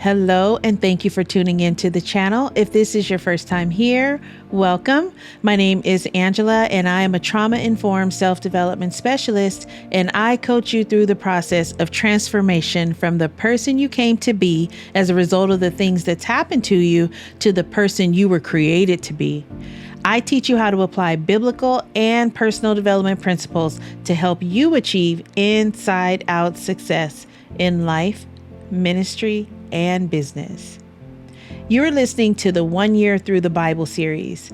Hello, and thank you for tuning into the channel. If this is your first time here, welcome. My name is Angela, and I am a trauma-informed self-development specialist, and I coach you through the process of transformation from the person you came to be as a result of the things that's happened to you to the person you were created to be. I teach you how to apply biblical and personal development principles to help you achieve inside-out success in life, ministry, and business. You're listening to the 1 Year Through the Bible series.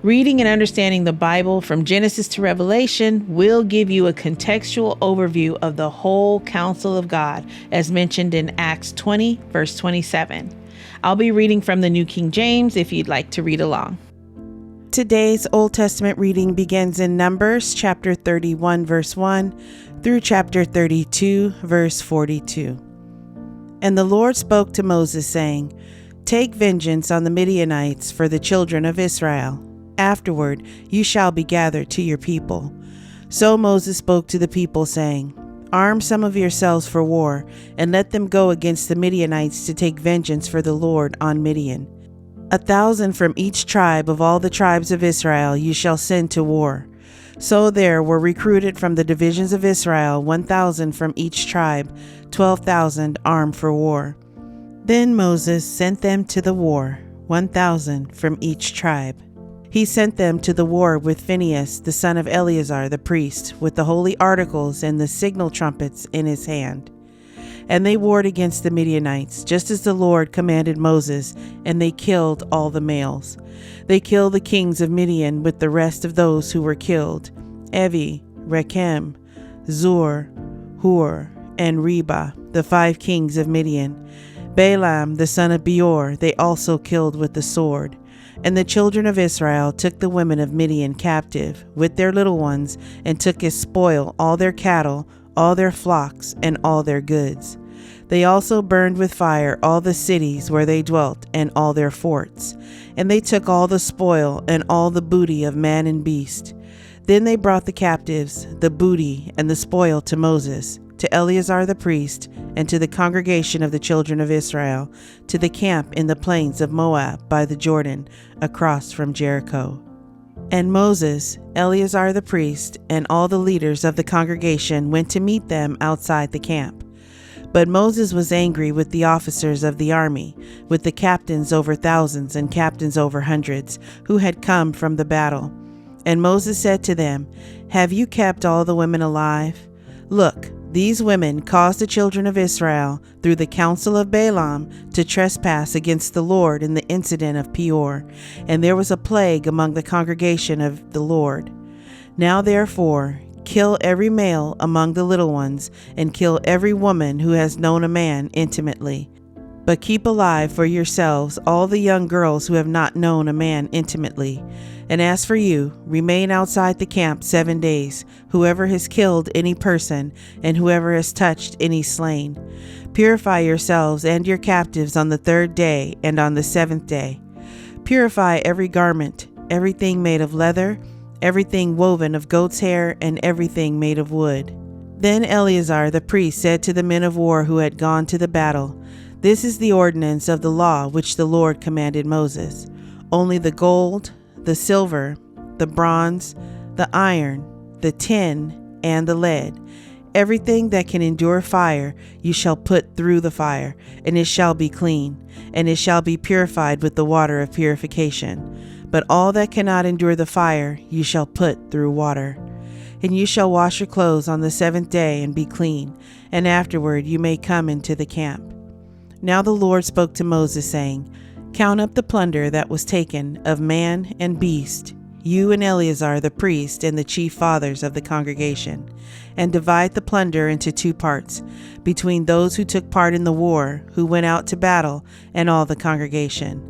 Reading and understanding the Bible from Genesis to Revelation will give you a contextual overview of the whole counsel of God, as mentioned in Acts 20, verse 27. I'll be reading from the New King James if you'd like to read along. Today's Old Testament reading begins in Numbers chapter 31, verse 1 through chapter 32, verse 42. And the Lord spoke to Moses, saying, Take vengeance on the Midianites for the children of Israel. Afterward you shall be gathered to your people. So Moses spoke to the people, saying, Arm some of yourselves for war, and let them go against the Midianites to take vengeance for the Lord on Midian. 1,000 from each tribe of all the tribes of Israel you shall send to war. So there were recruited from the divisions of Israel 1,000 from each tribe, 12,000 armed for war. Then Moses sent them to the war, 1,000 from each tribe. He sent them to the war with Phinehas, the son of Eleazar the priest, with the holy articles and the signal trumpets in his hand. And they warred against the Midianites, just as the Lord commanded Moses, and they killed all the males. They killed the kings of Midian with the rest of those who were killed, Evi, Rechem, Zur, Hur, and Reba, the 5 kings of Midian. Balaam, the son of Beor, they also killed with the sword. And the children of Israel took the women of Midian captive, with their little ones, and took as spoil all their cattle, all their flocks, and all their goods. They also burned with fire all the cities where they dwelt, and all their forts. And they took all the spoil, and all the booty of man and beast. Then they brought the captives, the booty, and the spoil to Moses, to Eleazar the priest, and to the congregation of the children of Israel, to the camp in the plains of Moab by the Jordan, across from Jericho. And Moses, Eleazar the priest, and all the leaders of the congregation went to meet them outside the camp. But Moses was angry with the officers of the army, with the captains over thousands and captains over hundreds, who had come from the battle. And Moses said to them, Have you kept all the women alive? Look, these women caused the children of Israel, through the counsel of Balaam, to trespass against the Lord in the incident of Peor, and there was a plague among the congregation of the Lord. Now therefore, kill every male among the little ones, and kill every woman who has known a man intimately. But keep alive for yourselves all the young girls who have not known a man intimately. And as for you, remain outside the camp 7 days, whoever has killed any person, and whoever has touched any slain. Purify yourselves and your captives on the 3rd day and on the 7th day. Purify every garment, everything made of leather, everything woven of goat's hair, and everything made of wood. Then Eleazar the priest said to the men of war who had gone to the battle, This is the ordinance of the law which the Lord commanded Moses. Only the gold, the silver, the bronze, the iron, the tin, and the lead, everything that can endure fire, you shall put through the fire, and it shall be clean, and it shall be purified with the water of purification. But all that cannot endure the fire, you shall put through water. And you shall wash your clothes on the 7th day and be clean, and afterward you may come into the camp. Now the Lord spoke to Moses, saying, Count up the plunder that was taken of man and beast, you and Eleazar the priest and the chief fathers of the congregation, and divide the plunder into 2 parts, between those who took part in the war, who went out to battle, and all the congregation.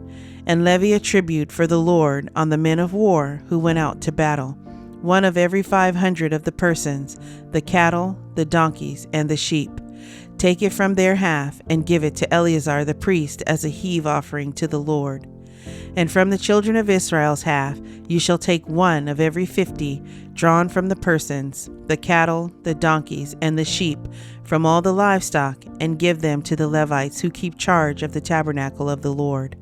And levy a tribute for the Lord on the men of war who went out to battle, 1 of every 500 of the persons, the cattle, the donkeys, and the sheep. Take it from their half, and give it to Eleazar the priest as a heave offering to the Lord. And from the children of Israel's half you shall take 1 of every 50 drawn from the persons, the cattle, the donkeys, and the sheep, from all the livestock, and give them to the Levites who keep charge of the tabernacle of the Lord.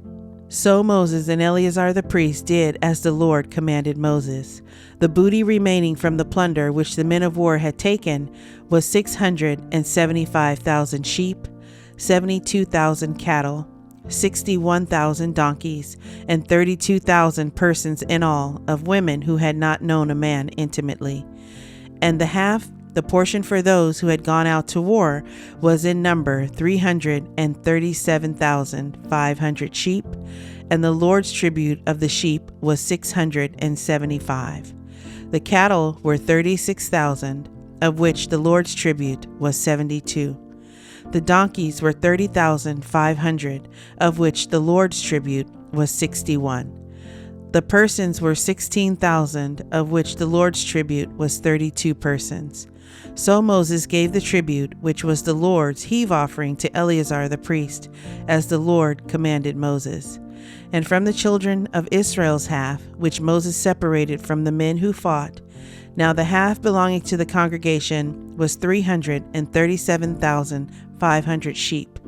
So Moses and Eleazar the priest did as the Lord commanded Moses. The booty remaining from the plunder which the men of war had taken was 675,000 sheep, 72,000 cattle, 61,000 donkeys, and 32,000 persons in all, of women who had not known a man intimately. And the half, the portion for those who had gone out to war, was in number 337,500 sheep, and the Lord's tribute of the sheep was 675. The cattle were 36,000, of which the Lord's tribute was 72. The donkeys were 30,500, of which the Lord's tribute was 61. The persons were 16,000, of which the Lord's tribute was 32 persons. So Moses gave the tribute, which was the Lord's heave offering, to Eleazar the priest, as the Lord commanded Moses. And from the children of Israel's half, which Moses separated from the men who fought, now the half belonging to the congregation was 337,500 sheep,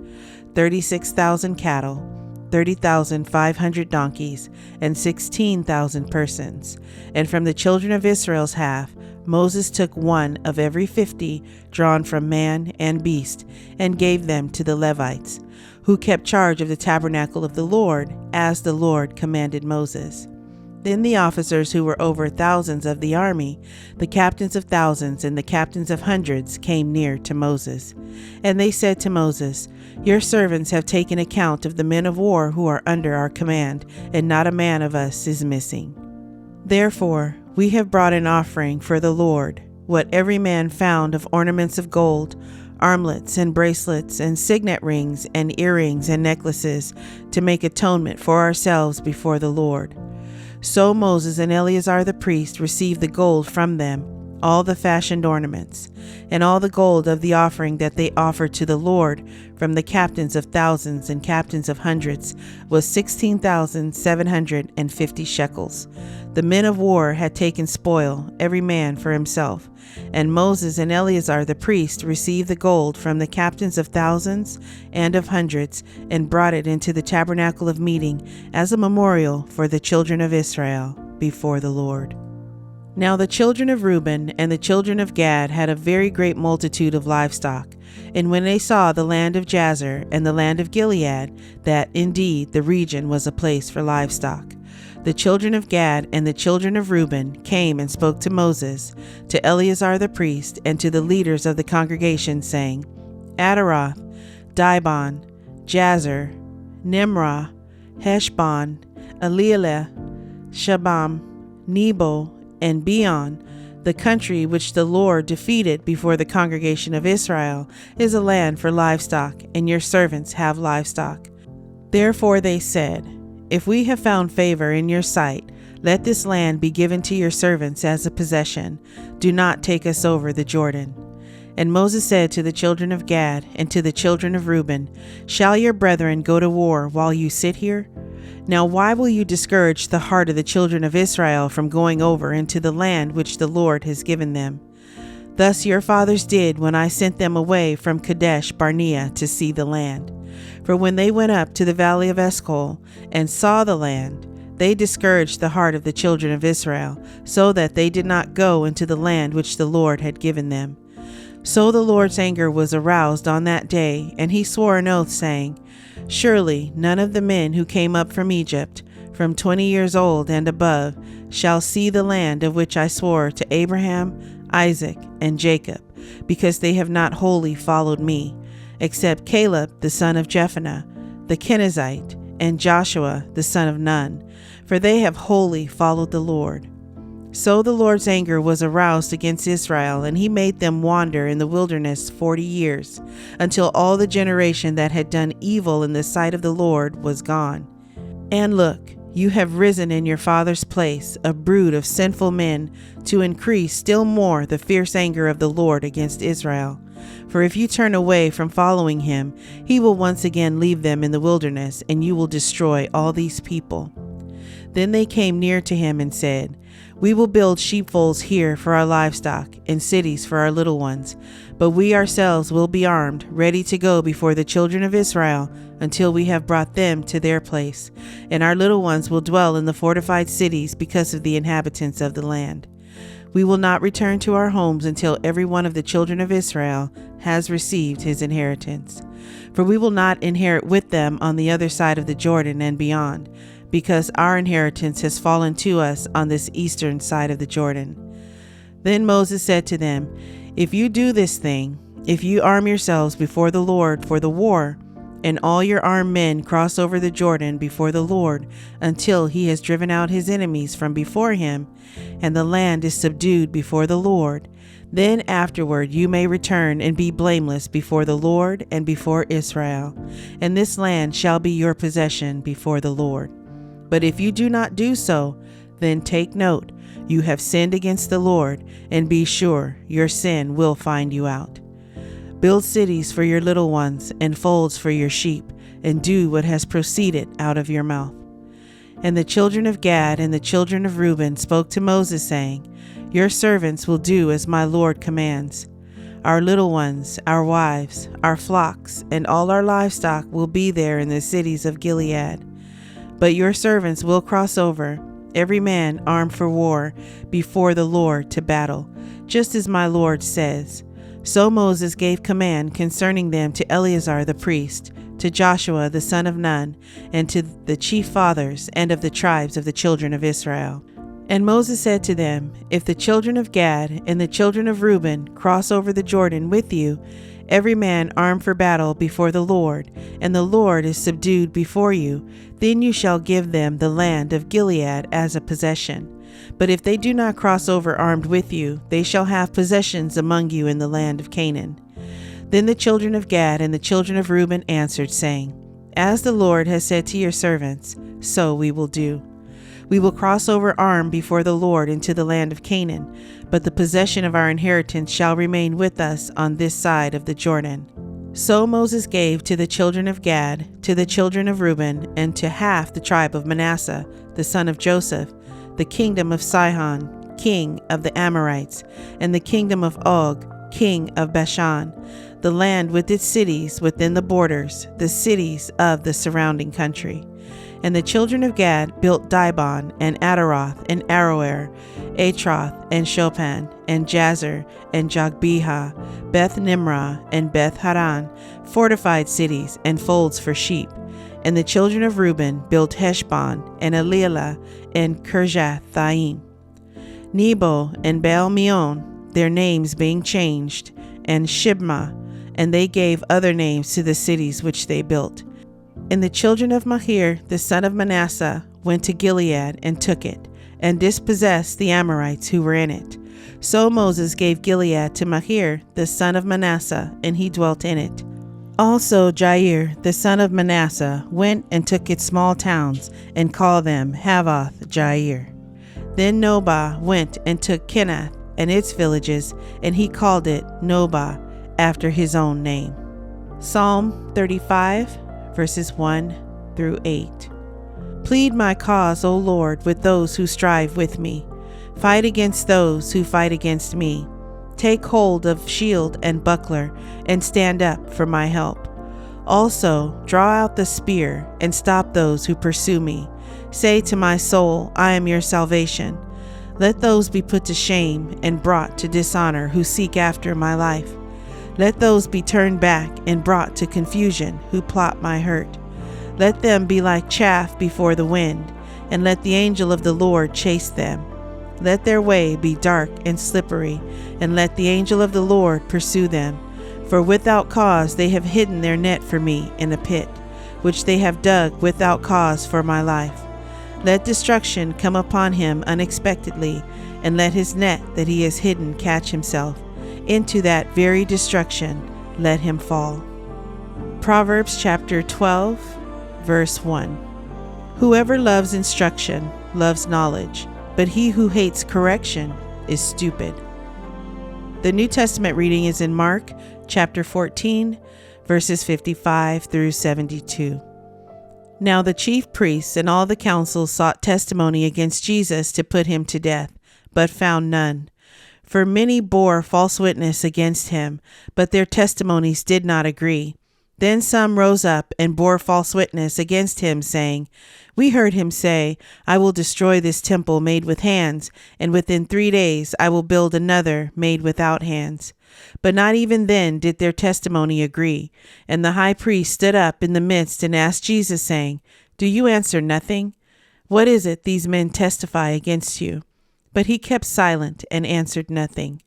36,000 cattle, 30,500 donkeys, and 16,000 persons. And from the children of Israel's half, Moses took 1 of every 50 drawn from man and beast, and gave them to the Levites, who kept charge of the tabernacle of the Lord, as the Lord commanded Moses. Then the officers who were over thousands of the army, the captains of thousands and the captains of hundreds, came near to Moses. And they said to Moses, "Your servants have taken account of the men of war who are under our command, and not a man of us is missing. Therefore, we have brought an offering for the Lord, what every man found of ornaments of gold, armlets and bracelets and signet rings and earrings and necklaces, to make atonement for ourselves before the Lord." So Moses and Eleazar the priest received the gold from them, all the fashioned ornaments, and all the gold of the offering that they offered to the Lord from the captains of thousands and captains of hundreds was 16,750 shekels. The men of war had taken spoil, every man for himself, and Moses and Eleazar the priest received the gold from the captains of thousands and of hundreds, and brought it into the tabernacle of meeting as a memorial for the children of Israel before the Lord. Now the children of Reuben and the children of Gad had a very great multitude of livestock. And when they saw the land of Jazer and the land of Gilead, that indeed the region was a place for livestock, the children of Gad and the children of Reuben came and spoke to Moses, to Eleazar the priest, and to the leaders of the congregation, saying, Adaroth, Dibon, Jazer, Nimrah, Heshbon, Elealeh, Shabam, Nebo, and Beon, the country which the Lord defeated before the congregation of Israel, is a land for livestock, and your servants have livestock. Therefore they said, If we have found favor in your sight, let this land be given to your servants as a possession. Do not take us over the Jordan. And Moses said to the children of Gad and to the children of Reuben, Shall your brethren go to war while you sit here? Now why will you discourage the heart of the children of Israel from going over into the land which the Lord has given them? Thus your fathers did when I sent them away from Kadesh Barnea to see the land. For when they went up to the valley of Eshcol and saw the land, they discouraged the heart of the children of Israel, so that they did not go into the land which the Lord had given them. So the Lord's anger was aroused on that day, and he swore an oath, saying, Surely none of the men who came up from Egypt, from 20 years old and above, shall see the land of which I swore to Abraham, Isaac, and Jacob, because they have not wholly followed me, except Caleb the son of Jephunneh, the Kenizzite, and Joshua the son of Nun, for they have wholly followed the Lord. So the Lord's anger was aroused against Israel, and he made them wander in the wilderness 40 years, until all the generation that had done evil in the sight of the Lord was gone. And look, you have risen in your father's place, a brood of sinful men, to increase still more the fierce anger of the Lord against Israel. For if you turn away from following him, he will once again leave them in the wilderness, and you will destroy all these people." Then they came near to him and said, "We will build sheepfolds here for our livestock, and cities for our little ones. But we ourselves will be armed, ready to go before the children of Israel, until we have brought them to their place. And our little ones will dwell in the fortified cities because of the inhabitants of the land. We will not return to our homes until every one of the children of Israel has received his inheritance. For we will not inherit with them on the other side of the Jordan and beyond, because our inheritance has fallen to us on this eastern side of the Jordan." Then Moses said to them, "If you do this thing, if you arm yourselves before the Lord for the war, and all your armed men cross over the Jordan before the Lord until he has driven out his enemies from before him, and the land is subdued before the Lord, then afterward you may return and be blameless before the Lord and before Israel, and this land shall be your possession before the Lord. But if you do not do so, then take note, you have sinned against the Lord, and be sure your sin will find you out. Build cities for your little ones and folds for your sheep, and do what has proceeded out of your mouth." And the children of Gad and the children of Reuben spoke to Moses, saying, "Your servants will do as my Lord commands. Our little ones, our wives, our flocks, and all our livestock will be there in the cities of Gilead. But your servants will cross over, every man armed for war, before the Lord to battle, just as my Lord says." So Moses gave command concerning them to Eleazar the priest, to Joshua the son of Nun, and to the chief fathers and of the tribes of the children of Israel. And Moses said to them, "If the children of Gad and the children of Reuben cross over the Jordan with you, every man armed for battle before the Lord, and the Lord is subdued before you, then you shall give them the land of Gilead as a possession. But if they do not cross over armed with you, they shall have possessions among you in the land of Canaan." Then the children of Gad and the children of Reuben answered, saying, "As the Lord has said to your servants, so we will do. We will cross over armed before the Lord into the land of Canaan, but the possession of our inheritance shall remain with us on this side of the Jordan." So Moses gave to the children of Gad, to the children of Reuben, and to half the tribe of Manasseh, the son of Joseph, the kingdom of Sihon, king of the Amorites, and the kingdom of Og, king of Bashan, the land with its cities within the borders, the cities of the surrounding country. And the children of Gad built Dibon, and Ataroth, and Aroer, Atroth, and Shopan, and Jazer, and Jogbehah, Beth Nimrah, and Beth Haran, fortified cities and folds for sheep. And the children of Reuben built Heshbon, and Elilah, and Kirjath-Thaim, Nebo, and Baal-Meon, their names being changed, and Shibmah, and they gave other names to the cities which they built. And the children of Machir, the son of Manasseh, went to Gilead and took it, and dispossessed the Amorites who were in it. So Moses gave Gilead to Machir, the son of Manasseh, and he dwelt in it. Also Jair, the son of Manasseh, went and took its small towns, and called them Havoth Jair. Then Nobah went and took Kenath and its villages, and he called it Nobah, after his own name. Psalm 35, verses 1 through 8. Plead my cause, O Lord, with those who strive with me. Fight against those who fight against me. Take hold of shield and buckler, and stand up for my help. Also, draw out the spear, and stop those who pursue me. Say to my soul, I am your salvation. Let those be put to shame and brought to dishonor who seek after my life. Let those be turned back and brought to confusion who plot my hurt. Let them be like chaff before the wind, and let the angel of the Lord chase them. Let their way be dark and slippery, and let the angel of the Lord pursue them. For without cause they have hidden their net for me in a pit, which they have dug without cause for my life. Let destruction come upon him unexpectedly, and let his net that he has hidden catch himself. Into that very destruction let him fall. Proverbs chapter 12, verse 1. Whoever loves instruction loves knowledge, but he who hates correction is stupid. The New Testament reading is in Mark chapter 14, verses 55 through 72. Now the chief priests and all the council sought testimony against Jesus to put him to death, but found none. For many bore false witness against him, but their testimonies did not agree. Then some rose up and bore false witness against him, saying, We heard him say, I will destroy this temple made with hands, and within 3 days I will build another made without hands. But not even then did their testimony agree. And the high priest stood up in the midst and asked Jesus, saying, Do you answer nothing? What is it these men testify against you? But he kept silent and answered nothing.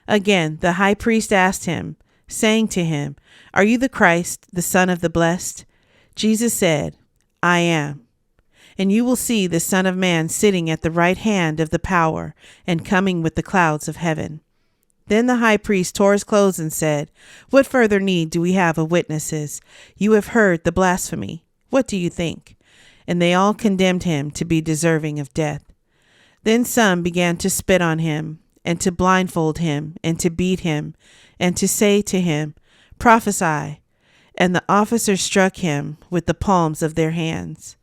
Again the high priest asked him, saying to him, Are you the Christ, the Son of the Blessed? Jesus said, I am. And you will see the Son of Man sitting at the right hand of the power and coming with the clouds of heaven. Then the high priest tore his clothes and said, What further need do we have of witnesses? You have heard the blasphemy. What do you think? And they all condemned him to be deserving of death. Then some began to spit on him, and to blindfold him, and to beat him, and to say to him, Prophesy. And the officers struck him with the palms of their hands.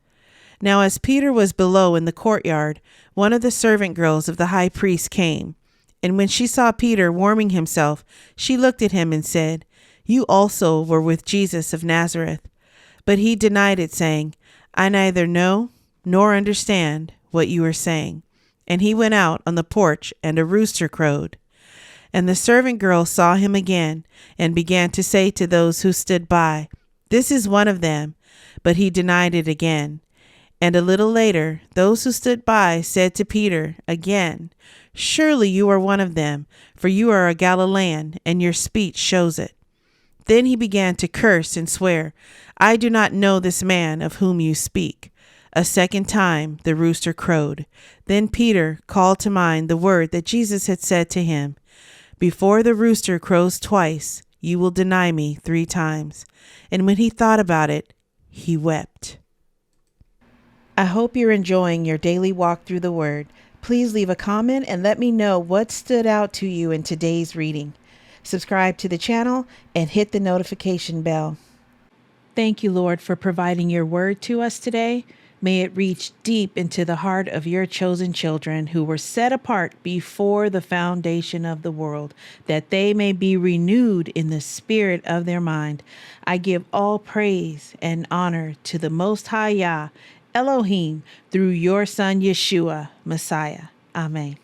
Now as Peter was below in the courtyard, one of the servant girls of the high priest came. And when she saw Peter warming himself, she looked at him and said, You also were with Jesus of Nazareth. But he denied it, saying, I neither know nor understand what you are saying. And he went out on the porch, and a rooster crowed. And the servant girl saw him again, and began to say to those who stood by, This is one of them. But he denied it again. And a little later, those who stood by said to Peter again, Surely you are one of them, for you are a Galilean, and your speech shows it. Then he began to curse and swear, I do not know this man of whom you speak. A second time the rooster crowed. Then Peter called to mind the word that Jesus had said to him, Before the rooster crows twice, you will deny me 3 times. And when he thought about it, he wept. I hope you're enjoying your daily walk through the Word. Please leave a comment and let me know what stood out to you in today's reading. Subscribe to the channel and hit the notification bell. Thank you, Lord, for providing your word to us today. May it reach deep into the heart of your chosen children who were set apart before the foundation of the world, that they may be renewed in the spirit of their mind. I give all praise and honor to the Most High Yah, Elohim, through your Son, Yeshua, Messiah. Amen.